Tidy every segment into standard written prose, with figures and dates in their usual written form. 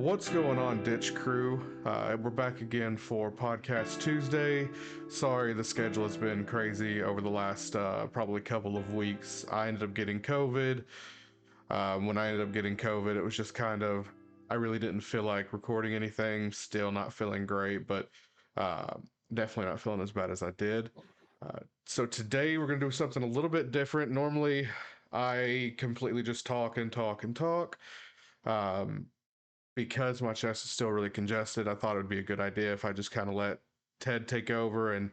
What's going on, Ditch Crew? We're back again for Podcast Tuesday. Sorry, the schedule has been crazy over the last probably couple of weeks. I ended up getting COVID. When I ended up getting COVID, it was just I really didn't feel like recording anything. Still not feeling great, but uh, definitely not feeling as bad as I did. So today we're going to do something a little bit different. Normally, I completely just talk and talk and talk. Um, because my chest is still really congested, I thought it would be a good idea if I just kind of let Ted take over. And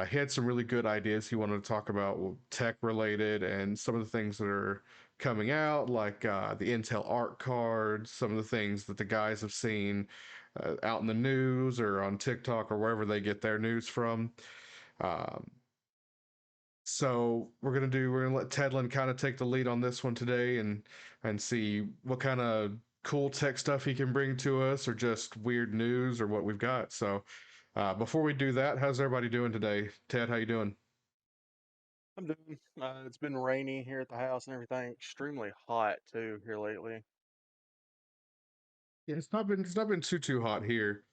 he had some really good ideas he wanted to talk about, tech related, and some of the things that are coming out, like the Intel Arc cards, some of the things that the guys have seen out in the news or on TikTok or wherever they get their news from. Um, so we're gonna let Tedlin kind of take the lead on this one today and see what kind of cool tech stuff he can bring to us, or just weird news, or what we've got. So before we do that, how's everybody doing today? Ted, how you doing? I'm doing. It's been rainy here at the house and everything. Extremely hot too here lately. Yeah, it's not been too hot here.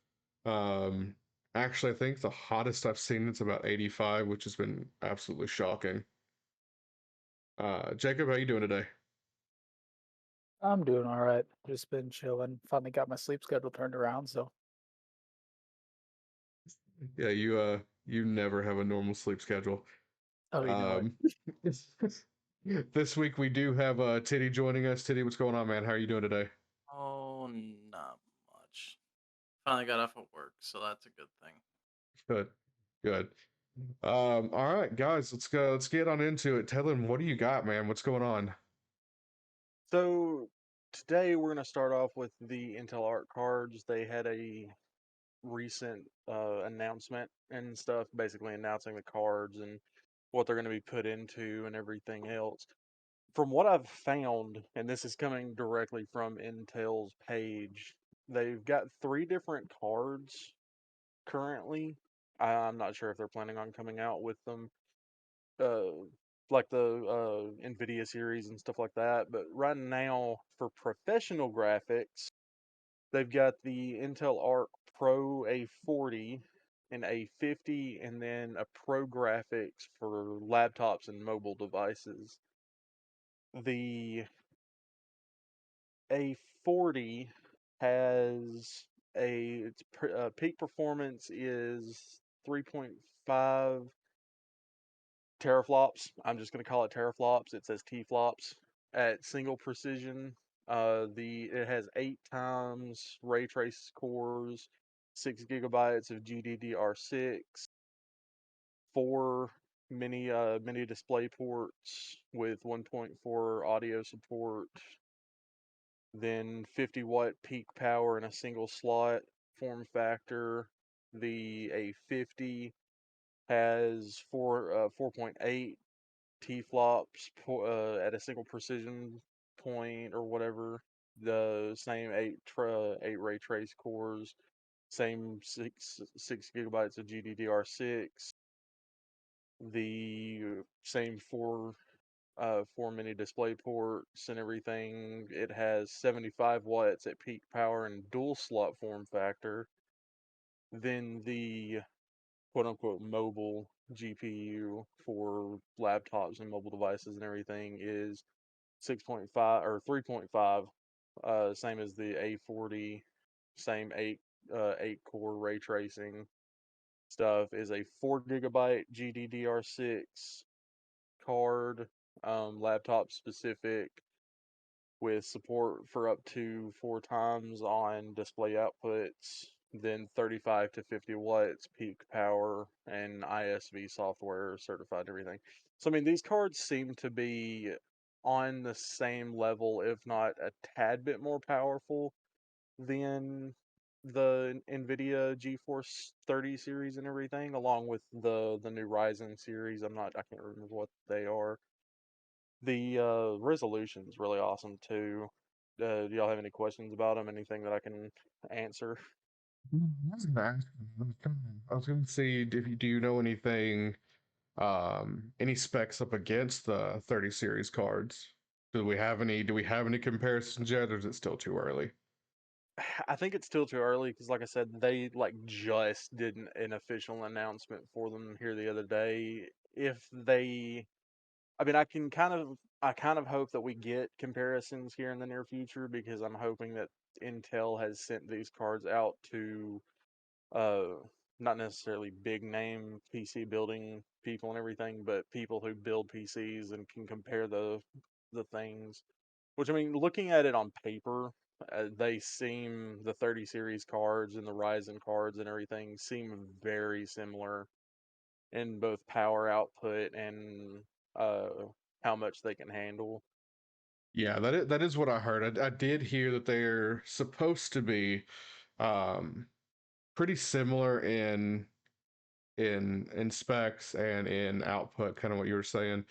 Um, Actually, I think the hottest I've seen it's about 85, which has been absolutely shocking. Jacob, how you doing today? I'm doing all right. Just been chilling. Finally got my sleep schedule turned around, so Yeah, you never have a normal sleep schedule. oh, you know it. Um, this week we do have Titty joining us. Titty, what's going on, man? How are you doing today? Oh, not much. Finally got off of work, so that's a good thing. Good, good. All right, guys, let's go. Let's get on into it. Tell him, what do you got, man? What's going on? So today we're gonna start off with the Intel Art cards. They had a recent announcement and stuff, basically announcing the cards and what they're gonna be put into and everything else. From what I've found, and this is coming directly from Intel's page, they've got three different cards currently. I'm not sure if they're planning on coming out with them, uh, like the NVIDIA series and stuff like that. But right now, for professional graphics, they've got the Intel Arc Pro A40 and A50, and then a Pro Graphics for laptops and mobile devices. The A40 has its peak performance is 3.5 teraflops. I'm just going to call it teraflops. It says T-flops at single precision. It has 8 times ray trace cores, 6 gigabytes of GDDR6, four mini display ports with 1.4 audio support, then 50-watt peak power in a single slot form factor. The A50 has 4.8 T flops at a single precision point or whatever. The same eight ray trace cores, same six gigabytes of GDDR6, the same four mini display ports and everything. It has 75 watts at peak power and dual slot form factor. Then the quote unquote mobile GPU for laptops and mobile devices and everything is 6.5 or 3.5, same as the A40, same eight core ray tracing stuff, is a 4 gigabyte GDDR6 card, laptop specific, with support for up to 4 times on display outputs, then 35 to 50 watts peak power, and ISV software certified and everything. So, I mean, these cards seem to be on the same level, if not a tad bit more powerful than the NVIDIA GeForce 30 series and everything, along with the new Ryzen series. I can't remember what they are. The resolution's really awesome too. Do y'all have any questions about them? Anything that I can answer? I was gonna ask you, I was gonna see if you do you know anything, any specs up against the 30 series cards? Do we have any comparisons yet, or is it still too early? I think it's still too early because, like I said, they like just did an official announcement for them here the other day. If they, I mean, I kind of hope that we get comparisons here in the near future because I'm hoping that Intel has sent these cards out to, uh, not necessarily big name PC building people and everything, but people who build PCs and can compare the things. Which, I mean, looking at it on paper, the 30 series cards and the Ryzen cards and everything seem very similar in both power output and uh, how much they can handle. Yeah, that is what I heard. I did hear that they're supposed to be um, pretty similar in specs and in output, kind of what you were saying.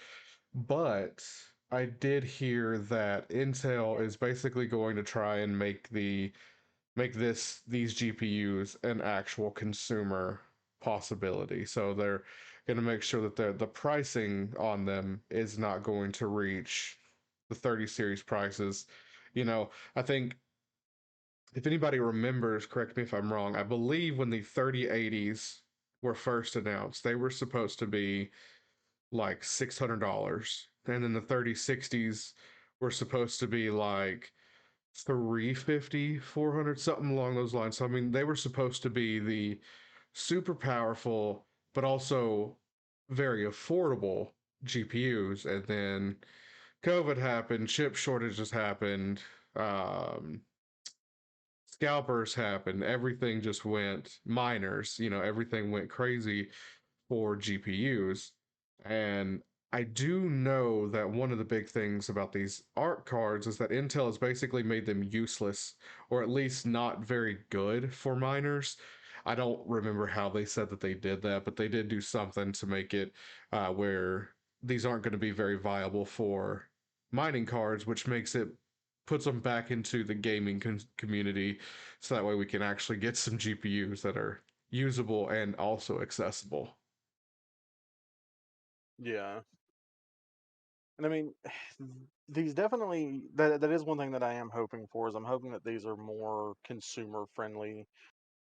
But I did hear that Intel is basically going to try and make these GPUs an actual consumer possibility. So they're going to make sure that the pricing on them is not going to reach the 30 series prices. I think if anybody remembers, correct me if I'm wrong, I believe when the 3080s were first announced, they were supposed to be like $600. And then the 3060s were supposed to be like 350, 400, something along those lines. So I mean, they were supposed to be the super powerful but also very affordable GPUs. And then COVID happened, chip shortages happened, um, scalpers happened, everything just went miners, everything went crazy for GPUs. And I do know that one of the big things about these ARC cards is that Intel has basically made them useless, or at least not very good for miners. I don't remember how they said that they did that, but they did do something to make it where these aren't going to be very viable for mining cards, which puts them back into the gaming community, so that way we can actually get some GPUs that are usable and also accessible. Yeah. And I mean, these definitely that is one thing that I am hoping for is I'm hoping that these are more consumer friendly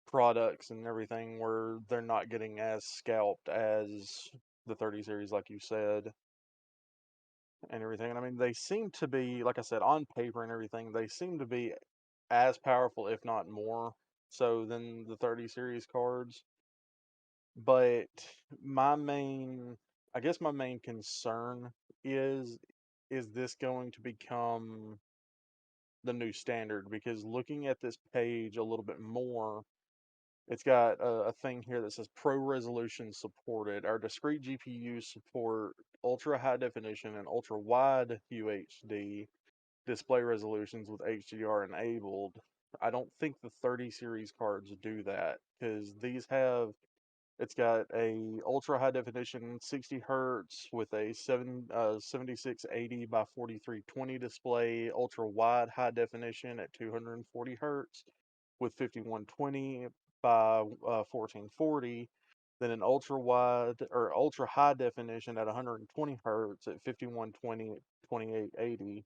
products and everything where they're not getting as scalped as the 30 series like you said and everything. And I mean, they seem to be, like I said, on paper and everything, they seem to be as powerful, if not more so, than the 30 series cards. But my main, I guess my main concern is is this going to become the new standard? Because looking at this page a little bit more, it's got a thing here that says Pro Resolution supported. Our discrete GPUs support ultra high definition and ultra wide UHD display resolutions with HDR enabled. I don't think the 30 series cards do that because it's got a ultra high definition 60 hertz with a 7680 by 4320 display, ultra wide high definition at 240 hertz with 5120 by 1440, then an ultra wide or ultra high definition at 120 hertz at 5120 2880,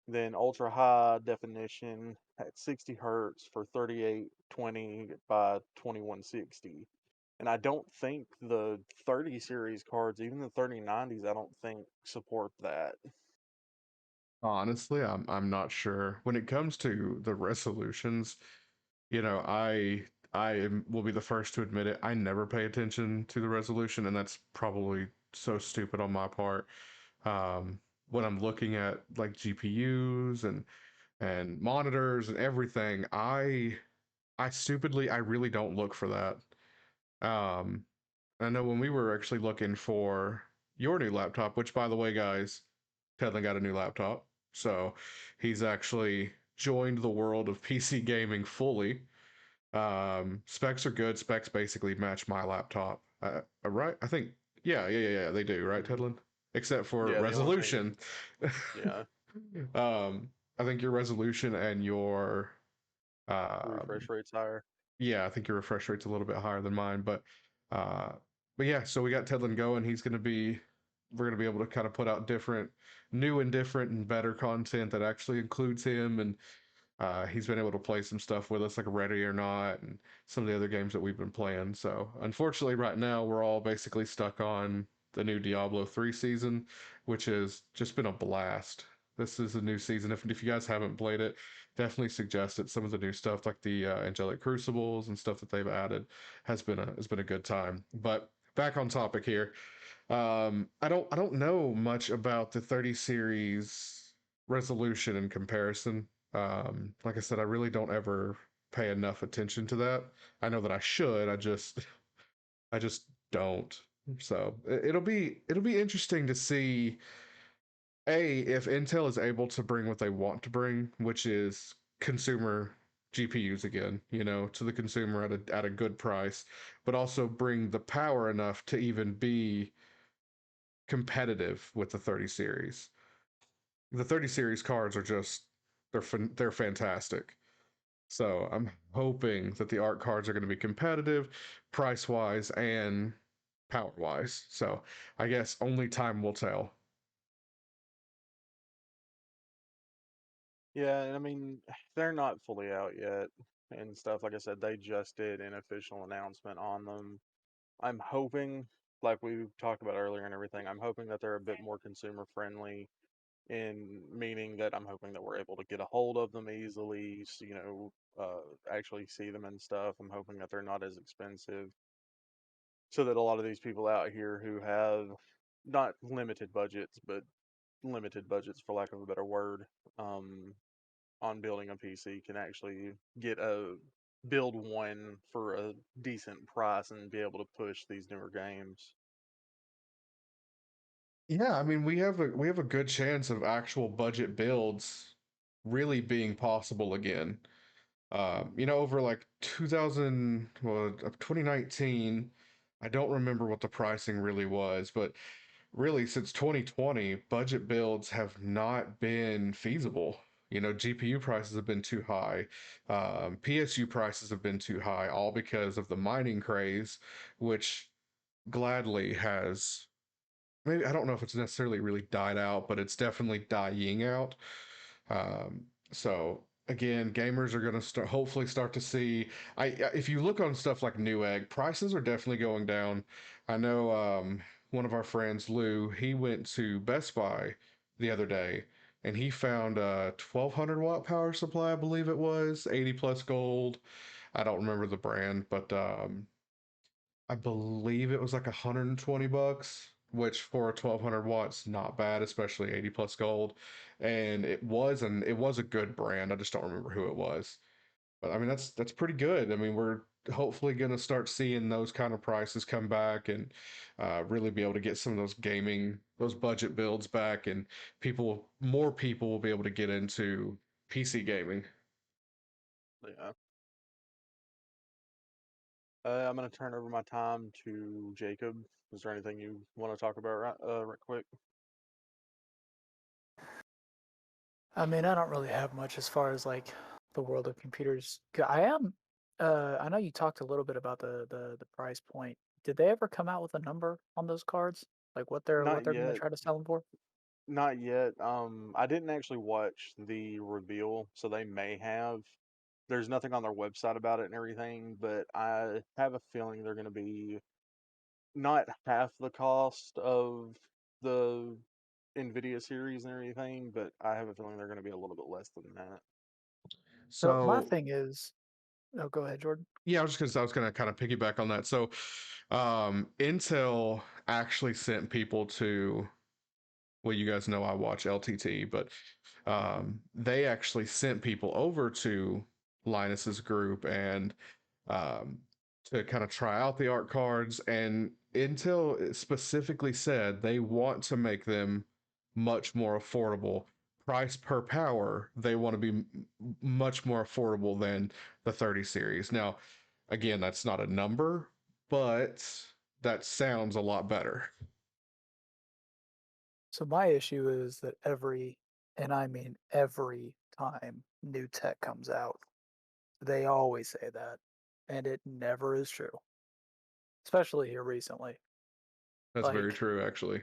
then ultra high definition at 60 hertz for 3820 by 2160. And I don't think the 30 series cards, even the 3090s, I don't think support that. Honestly, I'm not sure. When it comes to the resolutions, will be the first to admit it. I never pay attention to the resolution, and that's probably so stupid on my part. When I'm looking at like GPUs and monitors and everything, I really don't look for that. Um, I know when we were actually looking for your new laptop, which by the way, guys, Tedlin got a new laptop. So he's actually joined the world of PC gaming fully. Specs are good. Specs basically match my laptop. Right? I think, yeah, they do, right, Hmm. Tedlin? Except for Yeah, the only thing, resolution. yeah, I think your resolution and your refresh um, rate's higher. yeah, I think your refresh rate's a little bit higher than mine, uh, but yeah, so we got Tedlin going. We're gonna be able to kind of put out new and different and better content that actually includes him, and He's been able to play some stuff with us, like Ready or Not, and some of the other games that we've been playing. So, unfortunately, right now we're all basically stuck on the new Diablo 3 season, which has just been a blast. This is a new season. If you guys haven't played it, definitely suggest it. Some of the new stuff, like the Angelic Crucibles and stuff that they've added, has been a good time. But back on topic here. I don't know much about the 30 series resolution in comparison. Like I said, I really don't ever pay enough attention to that. I know that I should. I just don't. So it'll be interesting to see if Intel is able to bring what they want to bring, which is consumer GPUs again, you know, to the consumer at a good price, but also bring the power enough to even be competitive with the 30 series. The 30 series cards are just they're fantastic. So I'm hoping that the art cards are going to be competitive, price wise and power wise. So I guess only time will tell. Yeah, and I mean, they're not fully out yet and stuff. Like I said, they just did an official announcement on them. I'm hoping, like we talked about earlier and everything, I'm hoping that they're a bit more consumer friendly in meaning that I'm hoping that we're able to get a hold of them easily, actually see them and stuff. I'm hoping that they're not as expensive so that a lot of these people out here who have not limited budgets, but limited budgets for lack of a better word, um, on building a PC can actually build one for a decent price and be able to push these newer games. Yeah, I mean we have a good chance of actual budget builds really being possible again. You know, over like 2019, I don't remember what the pricing really was, but really since 2020, budget builds have not been feasible. You know, GPU prices have been too high, PSU prices have been too high, all because of the mining craze, which gladly has maybe I don't know if it's necessarily really died out, but it's definitely dying out. So again, gamers are going to hopefully start to see. If you look on stuff like Newegg, prices are definitely going down. I know one of our friends, Lou, he went to Best Buy the other day and he found a 1200-watt power supply, I believe it was 80 plus gold. I don't remember the brand, but I believe it was like 120 bucks, which for a 1200 watts, not bad, especially 80 plus gold. And it was a good brand. I just don't remember who it was. But I mean that's pretty good. I mean we're hopefully going to start seeing those kind of prices come back and really be able to get some of those budget builds back, and more people will be able to get into PC gaming. Yeah. I'm gonna turn over my time to Jacob. Is there anything you want to talk about right quick? I mean, I don't really have much as far as like the world of computers. I know you talked a little bit about the price point. Did they ever come out with a number on those cards? Like what Not they're going to yet. try to sell them for? Not yet. I didn't actually watch the reveal, so they may have. There's nothing on their website about it and everything, but I have a feeling they're going to be not half the cost of the Nvidia series and everything, but I have a feeling they're going to be a little bit less than that. So my So thing is, oh, go ahead, Jordan. yeah, I was gonna kind of piggyback on that. So, Intel actually sent people to. Well, you guys know I watch LTT, but they actually sent people over to Linus's group and um, to kind of try out the art cards. And Intel specifically said they want to make them much more affordable. Price per power, they want to be much more affordable than the 30 series. Now, again, that's not a number, but that sounds a lot better. So my issue is that and I mean every time new tech comes out, they always say that, and it never is true. Especially here recently. That's very Like, true, actually.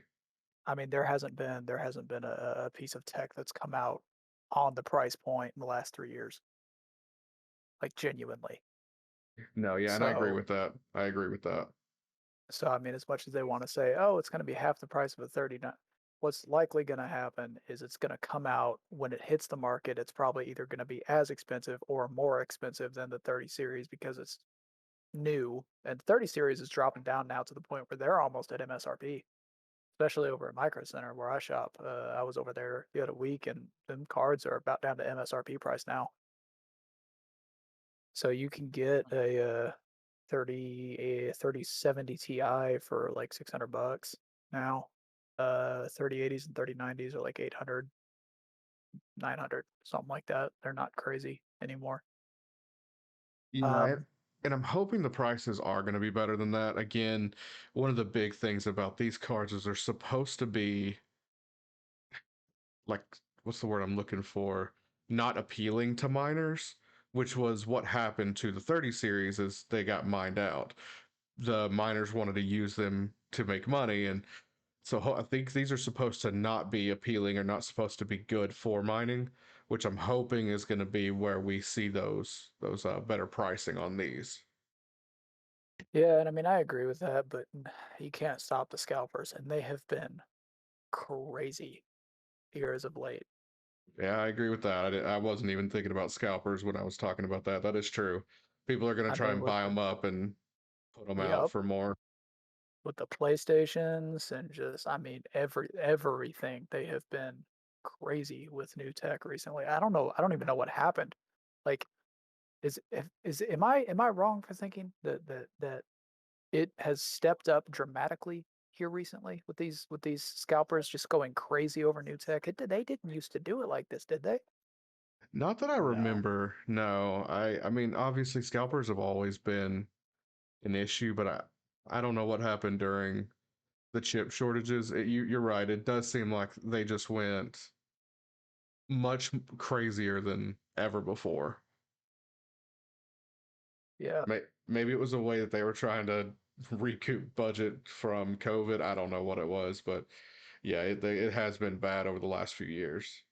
I mean, there hasn't been a piece of tech that's come out on the price point in the last 3 years, like genuinely. No, yeah, and I agree So, with that. I agree with that. so I mean, as much as they want to say, oh, it's going to be half the price of a 39, what's likely going to happen is it's going to come out when it hits the market. It's probably either going to be as expensive or more expensive than the 30 series because it's new. And 30 series is dropping down now to the point where they're almost at MSRP, especially over at Micro Center where I shop. I was over there the other week, and them cards are about down to MSRP price now. So you can get a 3070 Ti for like $600 now. 3080s and 3090s are like 800, 900, something like that. They're not crazy anymore. Yeah, Um, and I'm hoping the prices are going to be better than that. Again, one of the big things about these cards is they're supposed to be like, what's the word I'm looking for? Not appealing to miners, which was what happened to the 30 series as they got mined out. The miners wanted to use them to make money, and so I think these are supposed to not be appealing or not supposed to be good for mining, which I'm hoping is going to be where we see those better pricing on these. yeah, and I mean I agree with that, but you can't stop the scalpers, and they have been crazy here as of late. Yeah, I agree with that. I wasn't even thinking about scalpers when I was talking about that. That is true. People are going I to try mean, and buy them up and put them out yep, for more. with the PlayStations and just I mean everything they have been crazy with new tech recently. I don't know. I don't even know what happened. Like, am I wrong for thinking that it has stepped up dramatically here recently with these scalpers just going crazy over new tech? They didn't used to do it like this, did they? Not that I No. remember. No, I mean obviously scalpers have always been an issue, but I don't know what happened during the chip shortages. You're right. It does seem like they just went much crazier than ever before. Yeah. Maybe it was a way that they were trying to recoup budget from COVID. I don't know what it was, but yeah, it has been bad over the last few years.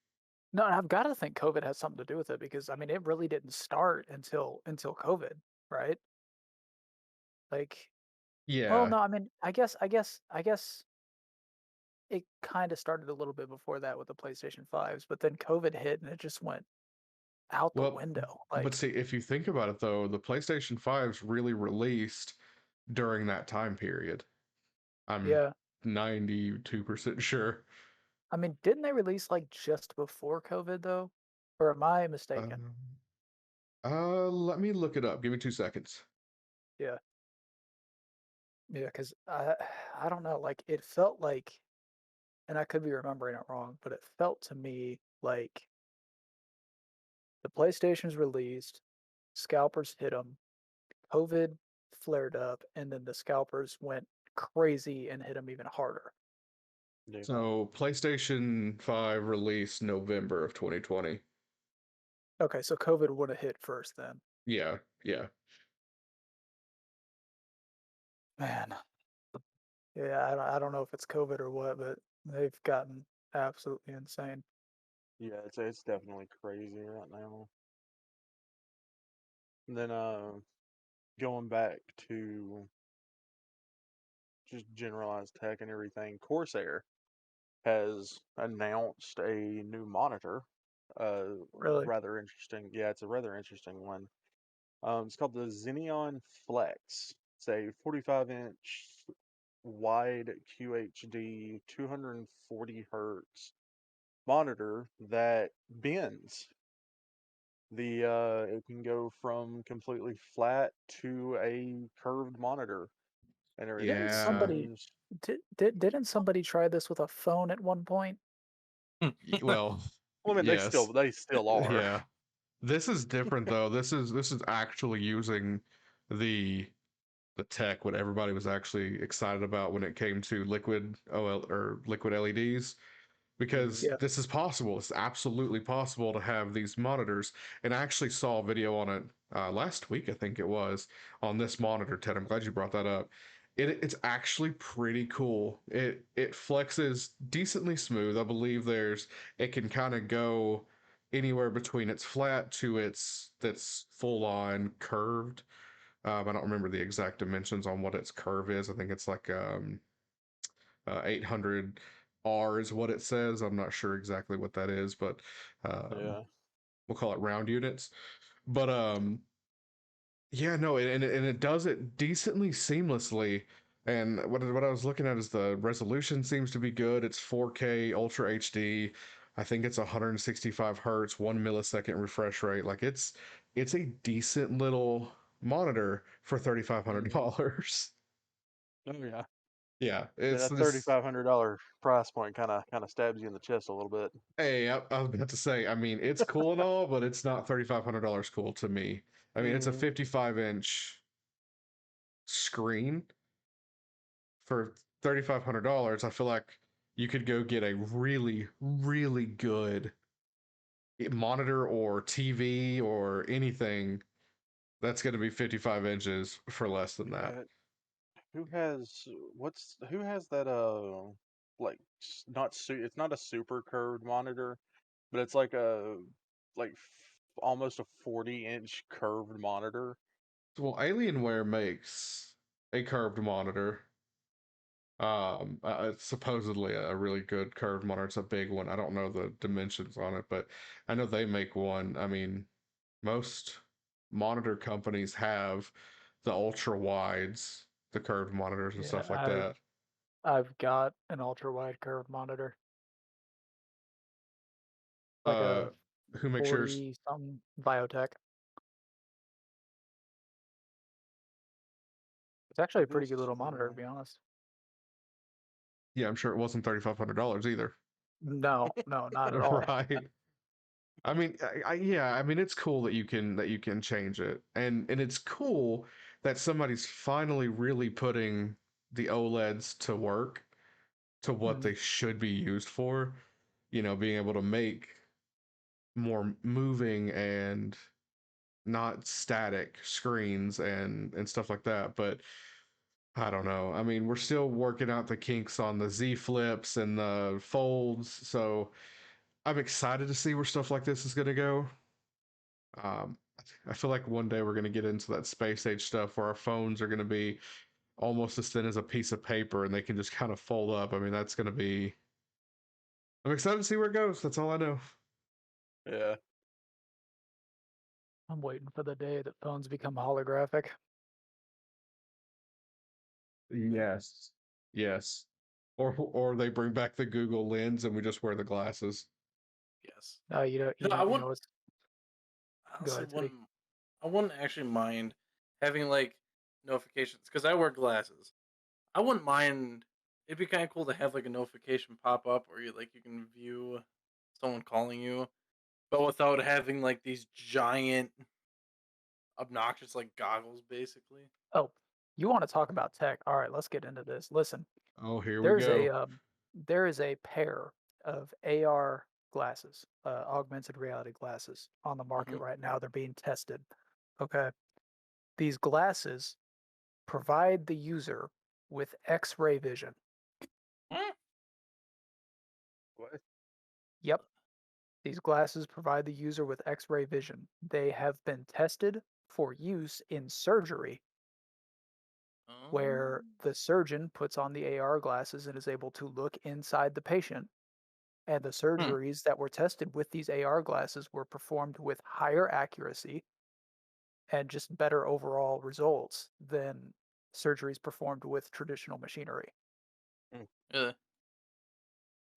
No, and I've got to think COVID has something to do with it because I mean it really didn't start until COVID, right? Like, well, Yeah, no, I mean I guess it kind of started a little bit before that with the PlayStation 5s, but then COVID hit and it just went out the well, window. but Like, see, if you think about it though, the PlayStation 5s really released during that time period. I'm yeah. 92% sure. I mean, didn't they release like just before COVID though? Or am I mistaken? Um, let me look it up. Give me 2 seconds. Yeah. Yeah, because I don't know, like it felt like, and I could be remembering it wrong, but it felt to me like the PlayStation's released, scalpers hit them, COVID flared up, and then the scalpers went crazy and hit them even harder. Yeah. So, PlayStation 5 released November of 2020. Okay, so COVID would have hit first then. Yeah, yeah. Man, yeah, I don't know if it's COVID or what, but they've gotten absolutely insane. Yeah, it's definitely crazy right now. And then going back to just generalized tech and everything, Corsair has announced a new monitor. Uh, Really? Rather interesting. Yeah, it's a rather interesting one. It's called the Xeneon Flex. It's a 45-inch wide QHD 240 hertz monitor that bends. It can go from completely flat to a curved monitor and everything. Didn't It Yeah. somebody runs. didn't somebody try this with a phone at one point? Well, Well, I mean, yes. they still are. Yeah. This is different though. This is actually using the the tech what everybody was actually excited about when it came to liquid OL or liquid LEDs, Hmm. because Yeah. this is possible. It's absolutely possible to have these monitors. And I actually saw a video on it last week, I think it was, on this monitor, Ted. I'm glad you brought that up. It's actually pretty cool. It flexes decently smooth. I believe it can kind of go anywhere between its flat to its that's full on curved. I don't remember the exact dimensions on what its curve is. I think it's like 800 R is what it says. I'm not sure exactly what that is, but Yeah. we'll call it round units. But yeah, no, and it does it decently seamlessly. And what I was looking at is the resolution seems to be good. It's 4K Ultra HD. I think it's 165 hertz, 1 millisecond refresh rate. Like it's a decent little monitor for $3,500. Oh yeah. Yeah, Yeah, it's that this. $3,500 price point kind of stabs you in the chest a little bit. Hey, I was about to say, I mean, it's cool and all, but it's not $3,500 cool to me. I mean, it's a Mm-hmm. 55-inch screen for $3,500. I feel like you could go get a really, really good monitor or TV or anything that's going to be 55 inches for less than that. Yeah. Who has that like it's not a super curved monitor, but it's like almost a 40-inch curved monitor. Well, Alienware makes a curved monitor. It's supposedly a really good curved monitor. It's a big one. I don't know the dimensions on it, but I know they make one. I mean, most monitor companies have the ultra wides, the curved monitors and Yeah, stuff like that. I've got an ultra wide curved monitor, like Uh, a who makes yours? 40 something Biotech. It's actually a pretty Who's good little monitor, to be honest. Yeah, I'm sure it wasn't $3,500 either. No, not at all. Right. I mean, yeah, I mean it's cool that you can change it, and it's cool that somebody's finally really putting the OLEDs to work to what Mm, they should be used for. You know, being able to make more moving and not static screens and stuff like that. But I don't know. I mean, we're still working out the kinks on the Z flips and the folds, so I'm excited to see where stuff like this is going to go. Um, I feel like one day we're going to get into that space age stuff where our phones are going to be almost as thin as a piece of paper and they can just kind of fold up. I mean, that's going to be. I'm excited to see where it goes. That's all I know. Yeah. I'm waiting for the day that phones become holographic. Yes. Yes. Or they bring back the Google Lens and we just wear the glasses. Yes. You I know, wouldn't what's go honestly ahead, Teddy. wouldn't actually mind having like notifications because I wear glasses. I wouldn't mind. It'd be kind of cool to have like a notification pop up where you can view someone calling you, but without having like these giant, obnoxious like goggles, basically. Oh, you want to talk about tech? All right, let's get into this. Listen, Oh, here we there's a go. there is a pair of AR glasses, augmented reality glasses, on the market Hmm. right now. They're being tested. Okay, these glasses provide the user with X-ray vision. What? Yep, these glasses provide the user with X-ray vision. They have been tested for use in surgery, where Oh. the surgeon puts on the AR glasses and is able to look inside the patient. And the Hmm. surgeries that were tested with these AR glasses were performed with higher accuracy and just better overall results than surgeries performed with traditional machinery. Mm. Yeah.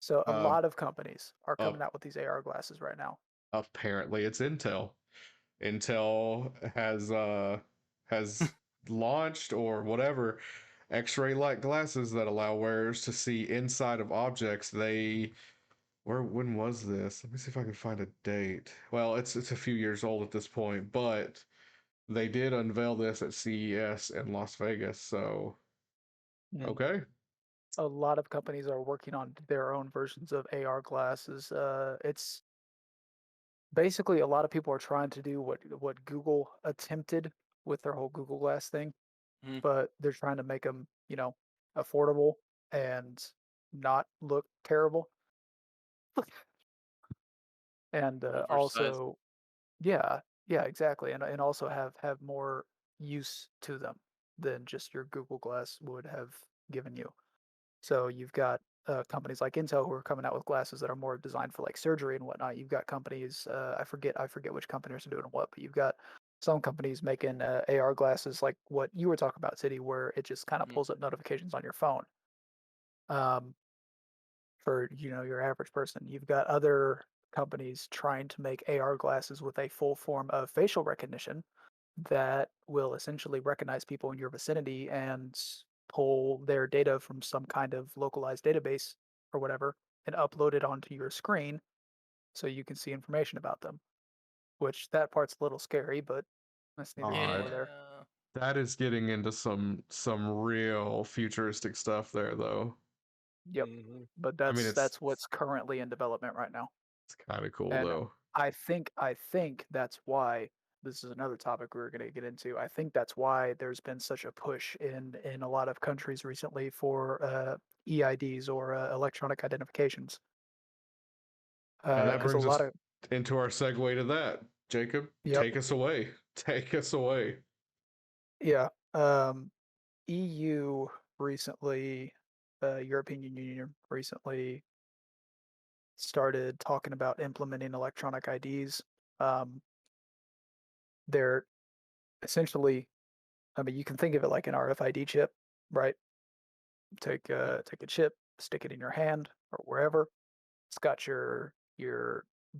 So a Uh, lot of companies are uh, coming out with these AR glasses right now. apparently it's Intel. Intel has launched or whatever X-ray like glasses that allow wearers to see inside of objects. When was this? Let me see if I can find a date. Well, it's a few years old at this point, but they did unveil this at CES in Las Vegas. So, And okay. a lot of companies are working on their own versions of AR glasses. It's basically a lot of people are trying to do what Google attempted with their whole Google Glass thing, Hmm. but they're trying to make them, affordable and not look terrible. and Oversized. also, yeah, yeah, exactly, and also have more use to them than just your Google Glass would have given you. So you've got companies like Intel who are coming out with glasses that are more designed for like surgery and whatnot. You've got companies, I forget which companies are doing what, but you've got some companies making AR glasses like what you were talking about, City, where it just kind of Mhm. pulls up notifications on your phone. Um, for your average person. You've got other companies trying to make AR glasses with a full form of facial recognition that will essentially recognize people in your vicinity and pull their data from some kind of localized database or whatever and upload it onto your screen so you can see information about them. Which that part's a little scary, but that's neither here nor God, there. Yeah. that is getting into some real futuristic stuff there, though. Yep. Hmm. But I mean, that's what's currently in development right now. it's kind of cool And though. I think that's why this is another topic we're going to get into. I think that's why there's been such a push in a lot of countries recently for EIDs or electronic identifications. And that Because a brings lot us of into our segue to that. Jacob, Yep, take us away. Take us away. yeah, EU recently, European Union recently started talking about implementing electronic IDs. Um, they're essentially, I mean, you can think of it like an RFID chip, right? Mhm. Take a chip, stick it in your hand or wherever. It's got your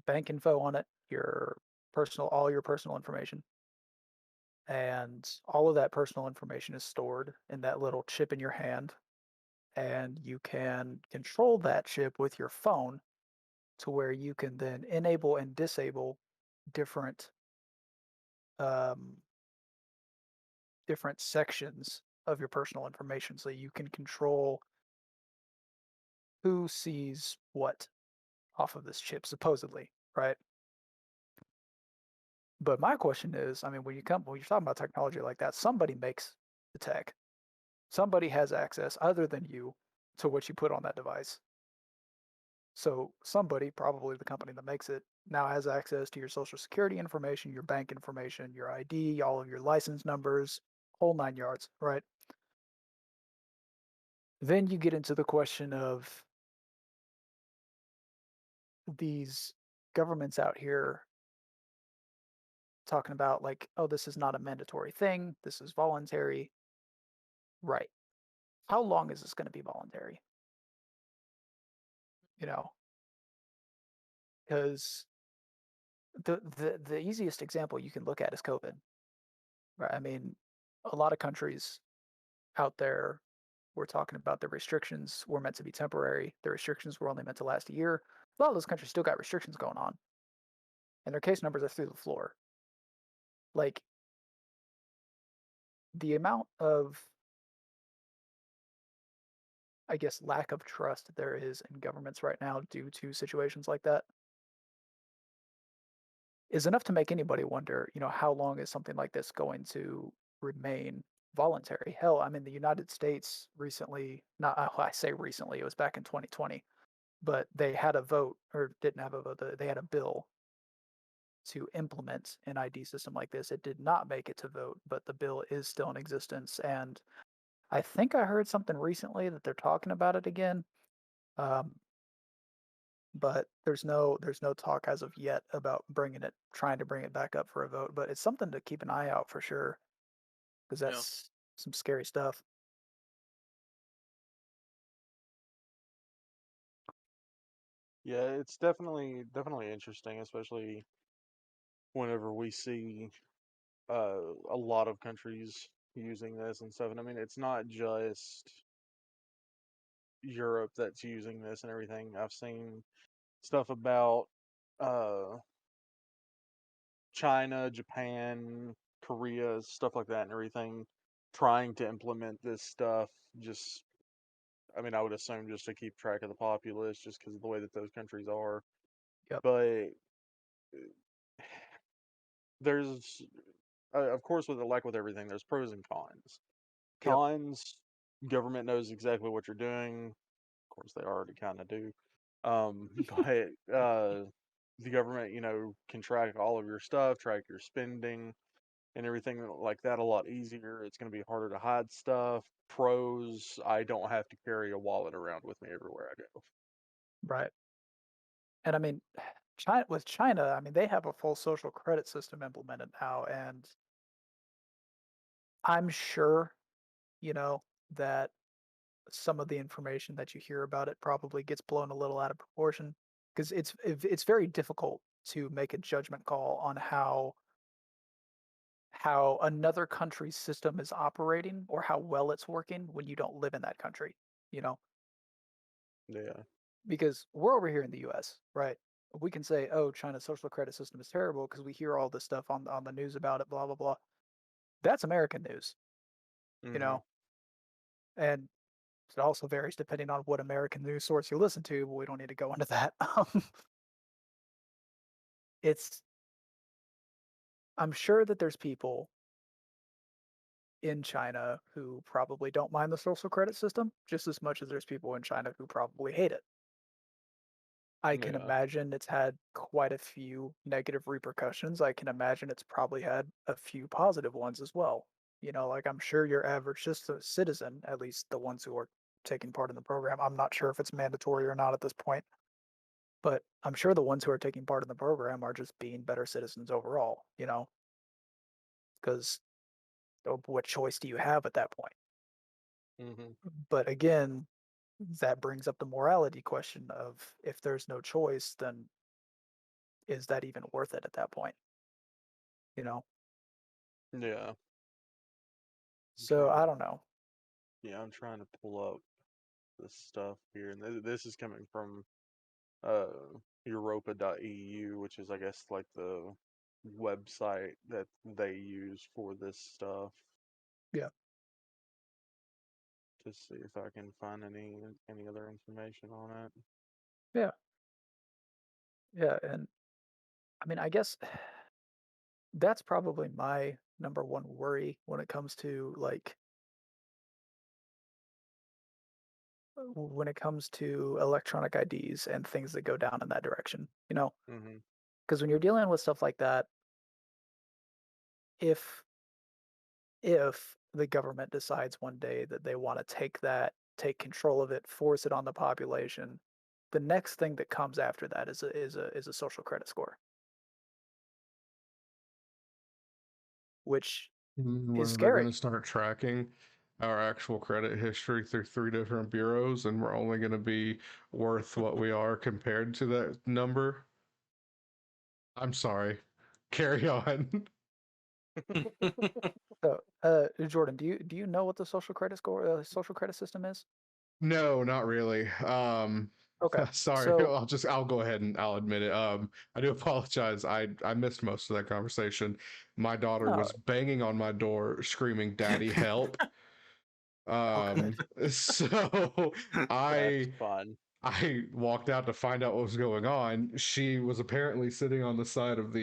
bank info on it, all your personal information, and all of that personal information is stored in that little chip in your hand. And you can control that chip with your phone to where you can then enable and disable different um, different sections of your personal information, so you can control who sees what off of this chip, supposedly, right? But my question is, I mean, when you're talking about technology like that, somebody makes the tech. Somebody has access other than you to what you put on that device. So somebody, probably the company that makes it, now has access to your social security information, your bank information, your ID, all of your license numbers, whole nine yards, right? Then you get into the question of these governments out here talking about like, oh, this is not a mandatory thing, this is voluntary, right? How long is this going to be voluntary? You know, because the easiest example you can look at is COVID, right? I mean, a lot of countries out there were talking about the restrictions were meant to be temporary. The restrictions were only meant to last a year. A lot of those countries still got restrictions going on, and their case numbers are through the floor. Like the amount of, I guess, lack of trust there is in governments right now due to situations like that is enough to make anybody wonder, how long is something like this going to remain voluntary? Hell, I mean, the United States recently, not, I say recently, it was back in 2020, but they had a vote, or didn't have a vote, they had a bill to implement an ID system like this. It did not make it to vote, but the bill is still in existence. And I think I heard something recently that they're talking about it again. Um, but there's no talk as of yet about trying to bring it back up for a vote. But it's something to keep an eye out for sure, because Yeah. that's some scary stuff. Yeah, it's definitely interesting, especially whenever we see a lot of countries using this and stuff. And I mean, it's not just Europe that's using this and everything. I've seen stuff about uh, China, Japan, Korea, stuff like that, and everything trying to implement this stuff. Just, I mean, I would assume just to keep track of the populace, just because of the way that those countries are. Yep. But there's, of course, like with everything, there's pros and cons. Yep. Cons, government knows exactly what you're doing. Of course, they already kind of do. But the government, can track all of your stuff, track your spending and everything like that a lot easier. It's going to be harder to hide stuff. Pros, I don't have to carry a wallet around with me everywhere I go. Right. And I mean, China, I mean, they have a full social credit system implemented now, and I'm sure, that some of the information that you hear about it probably gets blown a little out of proportion because it's very difficult to make a judgment call on how another country's system is operating or how well it's working when you don't live in that country, you know? Yeah. Because we're over here in the US, right? We can say, "Oh, China's social credit system is terrible" because we hear all this stuff on the news about it, blah blah blah. That's American news, you Hmm. know? And it also varies depending on what American news source you listen to, but we don't need to go into that. It's I'm sure that there's people in China who probably don't mind the social credit system just as much as there's people in China who probably hate it. I can Yeah. imagine it's had quite a few negative repercussions. I can imagine it's probably had a few positive ones as well. Like I'm sure your average citizen, at least the ones who are taking part in the program, I'm not sure if it's mandatory or not at this point, but I'm sure the ones who are taking part in the program are just being better citizens overall, because what choice do you have at that point? Hmm. But again, that brings up the morality question of if there's no choice, then is that even worth it at that point? You know? Yeah. I'm So trying I to. don't know. Yeah, I'm trying to pull up this stuff here, and this is coming from uh Europa.eu, which is, I guess, like the website that they use for this stuff, Yeah. to see if I can find any other information on it. Yeah. Yeah. And I mean, I guess that's probably my number one worry when it comes to when it comes to electronic IDs and things that go down in that direction, Hmm. because when you're dealing with stuff like that, if if the government decides one day that they want to take control of it, force it on the population, the next thing that comes after that is a social credit score, which is Where they're going scary. to start tracking our actual credit history through three different bureaus, and we're only going to be worth what we are compared to that number. I'm sorry. Carry on. So, Jordan, do you know what the social credit system is? No, not really. Okay, Sorry. so I'll go ahead and I'll admit it. I do apologize. I missed most of that conversation. My daughter no, was banging on my door screaming, "Daddy, help." oh good. So That's I fun. I walked out to find out what was going on. She was apparently sitting on the side of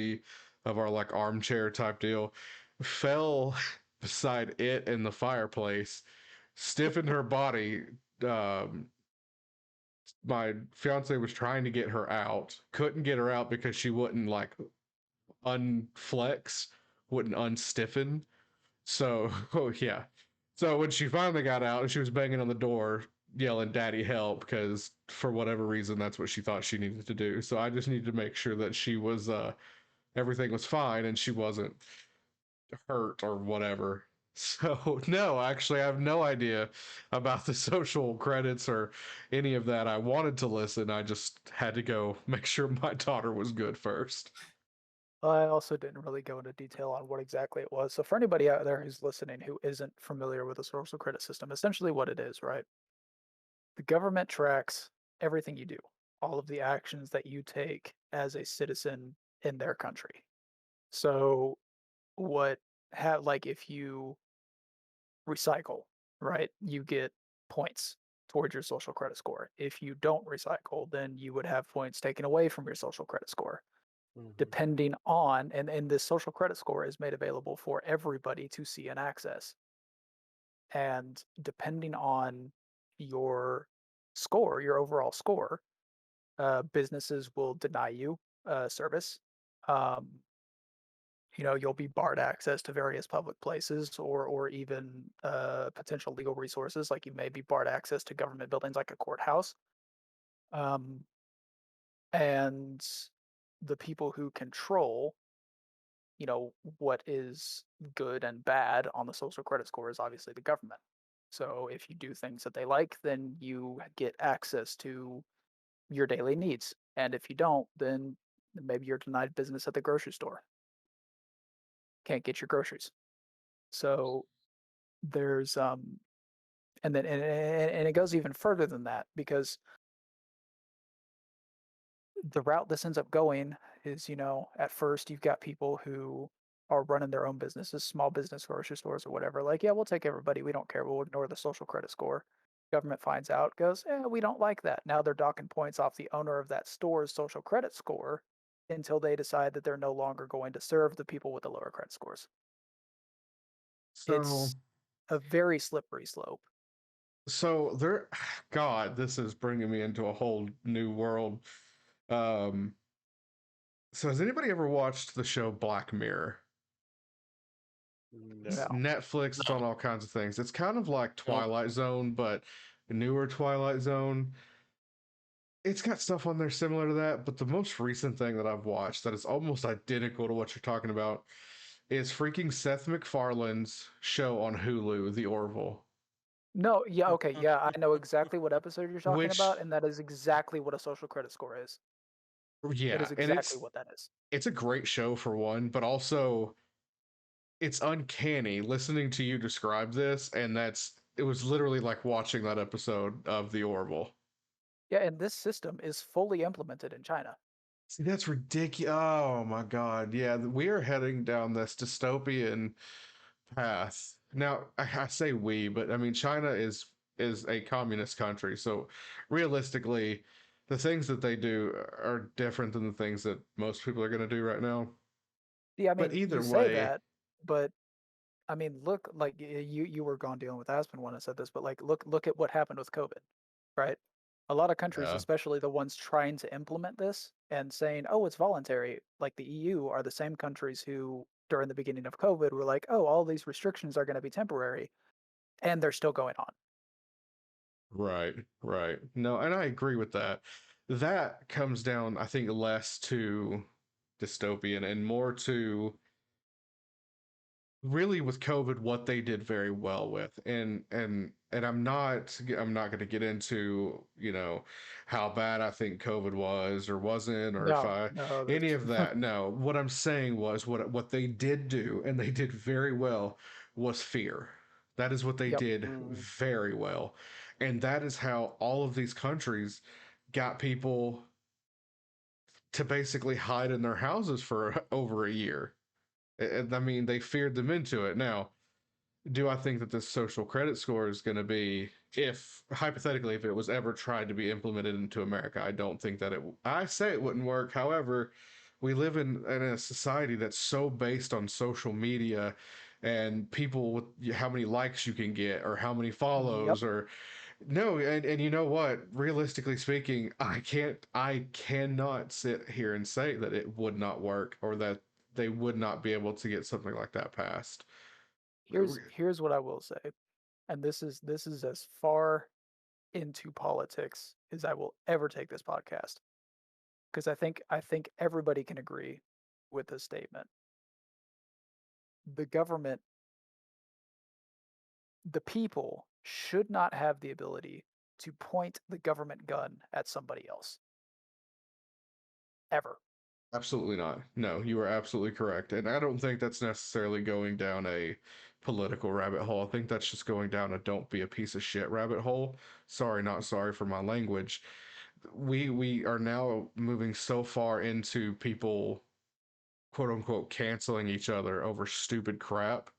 our like armchair type deal, fell beside it in the fireplace, stiffened her body. Um, my fiance was trying to get her out, couldn't get her out because she wouldn't like unflex, wouldn't unstiffen. So, oh yeah. So when she finally got out, she was banging on the door, yelling "Daddy, help!" because for whatever reason, that's what she thought she needed to do. So I just needed to make sure that she was everything was fine and she wasn't hurt or whatever. So no, actually, I have no idea about the social credits or any of that. I wanted to listen. I just had to go make sure my daughter was good first. I also didn't really go into detail on what exactly it was. So for anybody out there who's listening who isn't familiar with the social credit system, essentially what it is, right? The government tracks everything you do, all of the actions that you take as a citizen in their country. So what have like if you recycle, right? You get points towards your social credit score. If you don't recycle, then you would have points taken away from your social credit score. Hmm. Depending on, and this social credit score is made available for everybody to see and access. And depending on your score, your overall score, businesses will deny you service. Um, you'll be barred access to various public places or even potential legal resources. Like you may be barred access to government buildings like a courthouse. Um, and the people who control, what is good and bad on the social credit score is obviously the government. So if you do things that they like, then you get access to your daily needs. And if you don't, then maybe you're denied business at the grocery store. Can't get your groceries. So there's and it goes even further than that because the route this ends up going is, at first you've got people who are running their own businesses, small business grocery stores or whatever. Like, yeah, we'll take everybody. We don't care. We'll ignore the social credit score. Government finds out, goes, we don't like that. Now they're docking points off the owner of that store's social credit score until they decide that they're no longer going to serve the people with the lower credit scores. So, It's a very slippery slope. so there, God, this is bringing me into a whole new world. Um, so has anybody ever watched the show Black Mirror? It's No. No. Netflix. It's on No. all kinds of things. It's kind of like Nope. Twilight Zone, but a newer Twilight Zone. It's got stuff on there similar to that, but the most recent thing that I've watched that is almost identical to what you're talking about is freaking Seth MacFarlane's show on Hulu, The Orville. No, yeah, okay, yeah, I know exactly what episode you're talking Which, about, and that is exactly what a social credit score is. It yeah, is and exactly what that is. it's a great show for one, but also it's uncanny listening to you describe this, and it was literally like watching that episode of The Orville. Yeah, and this system is fully implemented in China. See, that's ridiculous. Oh my God. Yeah, we are heading down this dystopian path. Now, I say we, but I mean China is a communist country, so realistically, the things that they do are different than the things that most people are going to do right now. Yeah, I But mean, you either say way, that, but I mean, look, like you were gone dealing with Aspen when I said this, but like look at what happened with COVID, right? A lot of countries, yeah, especially the ones trying to implement this and saying, "Oh, it's voluntary," like the EU, are the same countries who, during the beginning of COVID, were like, "Oh, all these restrictions are going to be temporary," and they're still going on. right, right. No, and I agree with that. That comes down, I think, less to dystopian and more to really with COVID what they did very well with. And I'm not going to get into, how bad I think COVID was or wasn't, or if No, I no, any that's of that. No, what I'm saying was what they did do, and they did very well, was fear. That is what they yep, did Mm. very well. And that is how all of these countries got people to basically hide in their houses for over a year. And I mean, they feared them into it. Now, do I think that this social credit score is going to be, if hypothetically, if it was ever tried to be implemented into America, I don't think that I say it wouldn't work. However, we live in a society that's so based on social media and people with how many likes you can get or how many yep. follows or no, and you know what? Realistically speaking, I cannot sit here and say that it would not work or that they would not be able to get something like that passed. Here's what I will say, and this is as far into politics as I will ever take this podcast, because I think everybody can agree with this statement. The government, the people should not have the ability to point the government gun at somebody else ever. Absolutely not. No, you are absolutely correct. And I don't think that's necessarily going down a political rabbit hole. I think that's just going down a don't be a piece of shit rabbit hole. Sorry, not sorry for my language. We are now moving so far into people quote unquote canceling each other over stupid crap.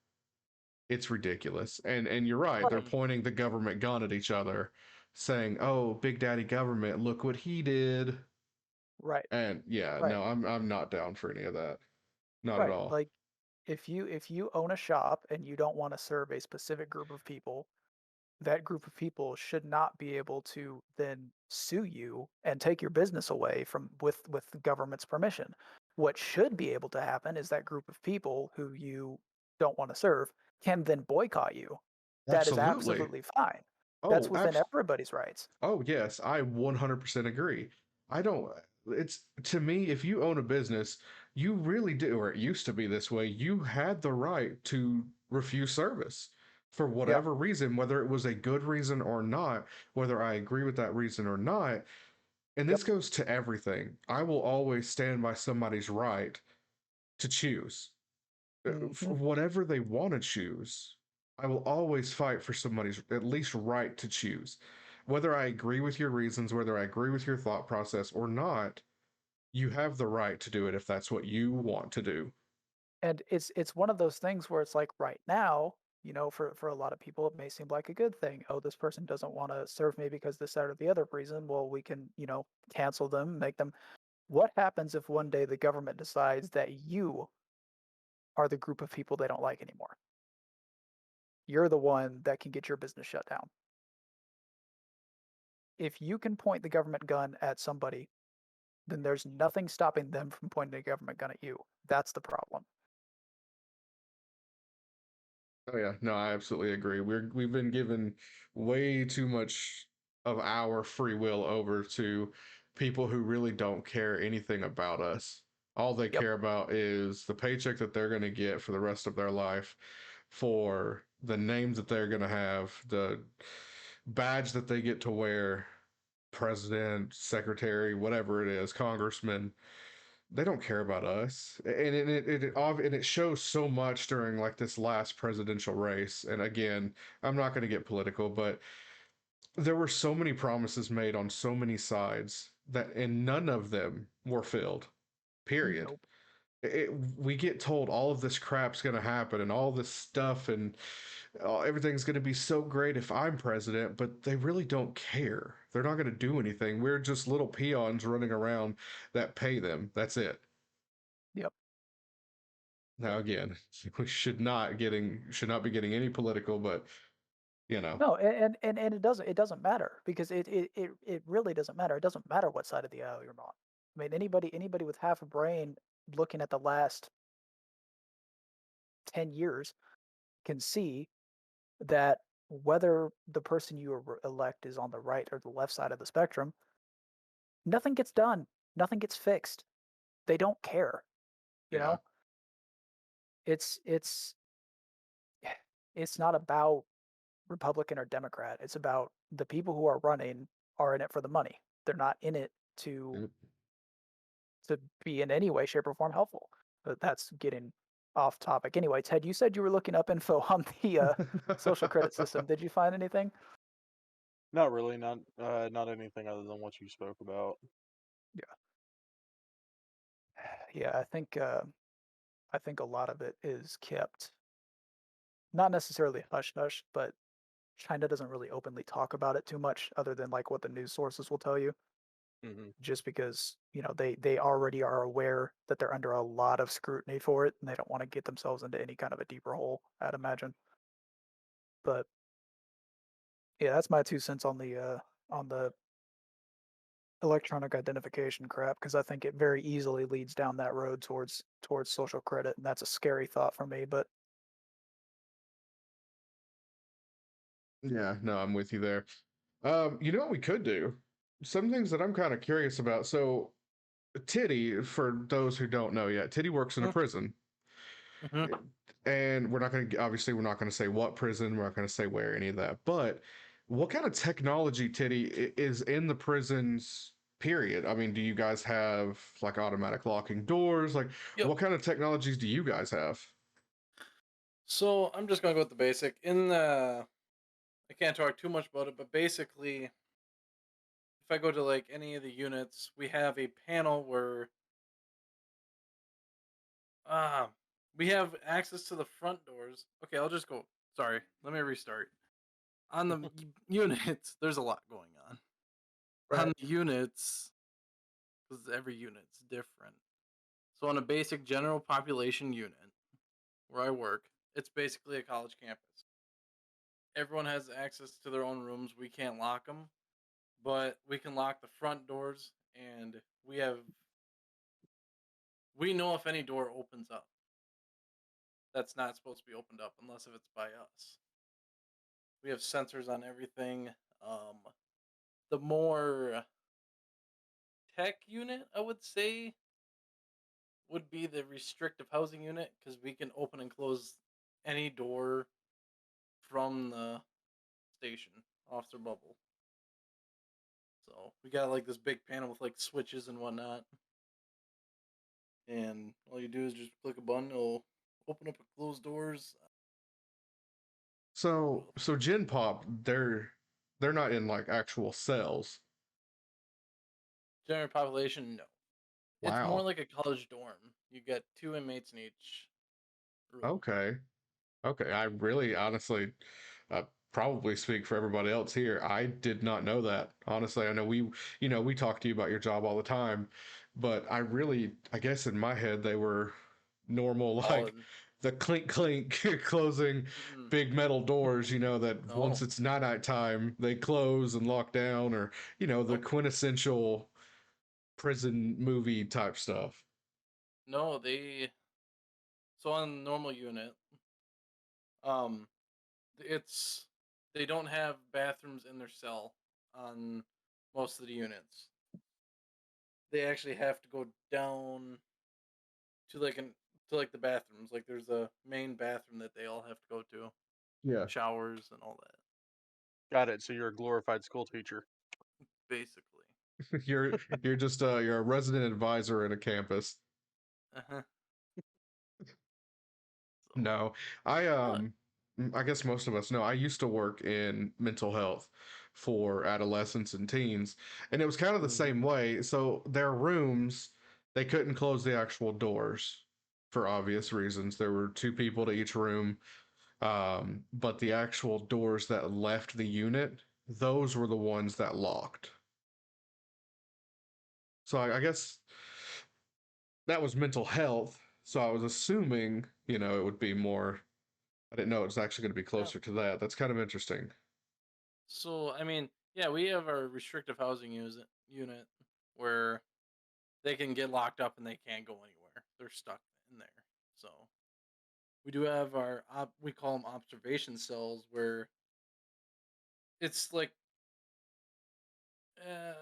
It's ridiculous. And you're right. They're Right, pointing the government gun at each other, saying, "Oh, Big Daddy government, look what he did." right, And yeah, right, no, I'm not down for any of that. Not at right. all. Like if you own a shop and you don't want to serve a specific group of people, that group of people should not be able to then sue you and take your business away from with the government's permission. What should be able to happen is that group of people who you don't want to serve can then boycott you. That is Absolutely. absolutely fine. That's Oh, within everybody's rights. Oh, yes, I 100% agree. I don't, it's to me, if you own a business, you really do, or it used to be this way, you had the right to refuse service for Yeah. whatever reason, whether it was a good reason or not, whether I agree with that reason or not. And Yep. this goes to everything. I will always stand by somebody's right to choose Hmm. whatever they want to choose. I will always fight for somebody's at least right to choose. Whether I agree with your reasons, whether I agree with your thought process or not, you have the right to do it if that's what you want to do. And it's one of those things where it's like right now, for a lot of people, it may seem like a good thing. Oh, this person doesn't want to serve me because this, that, or the other reason. Well, we can, cancel them, make them. What happens if one day the government decides that you are the group of people they don't like anymore? You're the one that can get your business shut down. If you can point the government gun at somebody, then there's nothing stopping them from pointing a government gun at you. That's the problem. Oh yeah, no, I absolutely agree. We've been given way too much of our free will over to people who really don't care anything about us. All they Yep. care about is the paycheck that they're going to get for the rest of their life, for the name that they're going to have, the badge that they get to wear, president, secretary, whatever it is, congressman. They don't care about us, and it shows so much during like this last presidential race. And again, I'm not going to get political, but there were so many promises made on so many sides that, and none of them were filled. Period. Nope. We get told all of this crap's going to happen and all this stuff, and everything's going to be so great if I'm president, but they really don't care. They're not going to do anything. We're just little peons running around that pay them. That's it. Yep. Now again, we should not be getting any political, but you know, No, and it doesn't matter because it really doesn't matter. It doesn't matter what side of the aisle you're on. I mean, anybody with half a brain looking at the last 10 years can see that whether the person you elect is on the right or the left side of the spectrum, nothing gets done. Nothing gets fixed. They don't care, you yeah, know? It's it's not about Republican or Democrat. It's about the people who are running are in it for the money. They're not in it to Yep. to be in any way, shape, or form helpful. But that's getting off topic. Anyway, Ted, you said you were looking up info on the social credit system. Did you find anything? Not really, not anything other than what you spoke about. Yeah, yeah. I think a lot of it is kept not necessarily hush hush, but China doesn't really openly talk about it too much, other than like what the news sources will tell you. Hmm. Just because they already are aware that they're under a lot of scrutiny for it, and they don't want to get themselves into any kind of a deeper hole, I'd imagine. But yeah, that's my 2 cents on the electronic identification crap, because I think it very easily leads down that road towards social credit, and that's a scary thought for me. But yeah, no, I'm with you there. You know what we could do? Some things that I'm kind of curious about. So, Titty, for those who don't know yet, Titty works in a prison. Mm-hmm. And we're not going to, obviously, we're not going to say what prison, we're not going to say where, any of that. But what kind of technology, Titty, is in the prisons, period? I mean, do you guys have like automatic locking doors? Like, Yep. what kind of technologies do you guys have? So I'm just gonna go with the basic. I can't talk too much about it, but basically, if I go to like any of the units, we have a panel where uh we have access to the front doors. Okay, I'll just go. Sorry, let me restart. On the units, there's a lot going on. On right, the units, because every unit's different. So on a basic general population unit where I work, it's basically a college campus. everyone has access to their own rooms. We can't lock them, but we can lock the front doors, and we know if any door opens up that's not supposed to be opened up unless if it's by us. We have sensors on everything. Um, the more tech unit, I would say, would be the restrictive housing unit because we can open and close any door from the station, officer bubble. So we got like this big panel with like switches and whatnot, and all you do is just click a button, it'll open up and close doors. So Gen Pop, they're not in like actual cells. General population, no. It's more Wow. like a college dorm. You get 2 inmates in each room. Okay. Okay. I really honestly probably speak for everybody else here. I did not know that. Honestly, I know we talk to you about your job all the time, but I guess in my head they were normal like Solid. the clink clink closing Mm-mm. big metal doors, that once No. it's night time they close and lock down, or the Nope. quintessential prison movie type stuff. No, so on normal unit, um it's they don't have bathrooms in their cell on most of the units. They actually have to go down to like the bathrooms. Like there's a main bathroom that they all have to go to, Yeah. showers and all that, Got it. So you're a glorified school teacher. basically. You're just you're a resident advisor at a campus. Uh-huh. So, No, but I guess most of us know. I used to work in mental health for adolescents and teens, and it was kind of the mhm. same way. So their rooms, they couldn't close the actual doors for obvious reasons. There were two people to each room, but the actual doors that left the unit, those were the ones that locked. So I guess that was mental health. So I was assuming, it would be more. I didn't know it was actually going to be Yeah. closer to that. That's kind of interesting. So I mean, yeah, we have our restrictive housing unit where they can get locked up and they can't go anywhere. They're stuck in there. So we do have we call them observation cells where it's like uh,